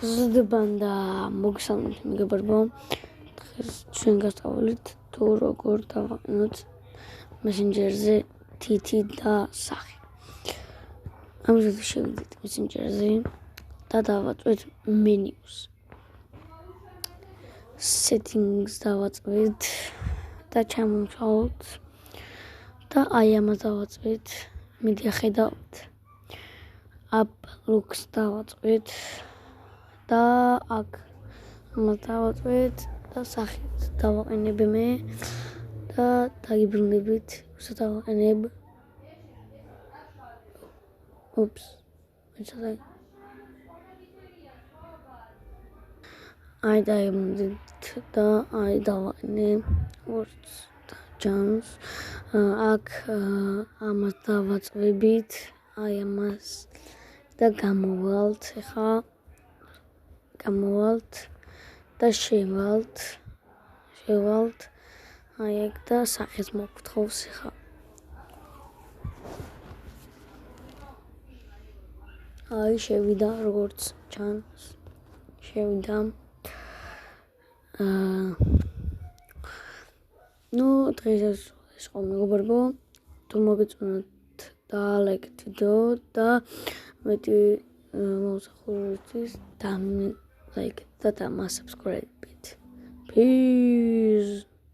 ზრდბანდა მოგესალმებით მეგობრებო. დღეს ჩვენ გასწავლით თუ როგორ დავაყენოთ მესენჯერზე თითი და სახე. ამჟამად შევიდეთ მესენჯერზე და დავაწვეთ menus. Settings დავაწვეთ და ჩამოვშალოთ და აი ამას დავაწვეთ. მიდი ახედავთ. Up looks დავაწვეთ და აქ ამას დავაწვეთ და სახით დავაყენებ მე და დაგიბრუნდებით უბრალოდ დავაყენებ. Oops. აი დაიბრუნდით და აი დავაყენებ words და jams. აქ ამას დავაწვებით აი ამას და გამოვალთ ხა გამოვალთ და შევალთ აი ეგ და სახეს მოგთხოვს ხა აი შევიდა როგორც ჩანს შევიდა ნუ დღეს ეს ყო მეგობრებო თუ მოგეწონათ და ლაიქეთ ვიდეო და მეტი მოსახურისთვის და ლაიქეთ და subscribe-ით. Peace.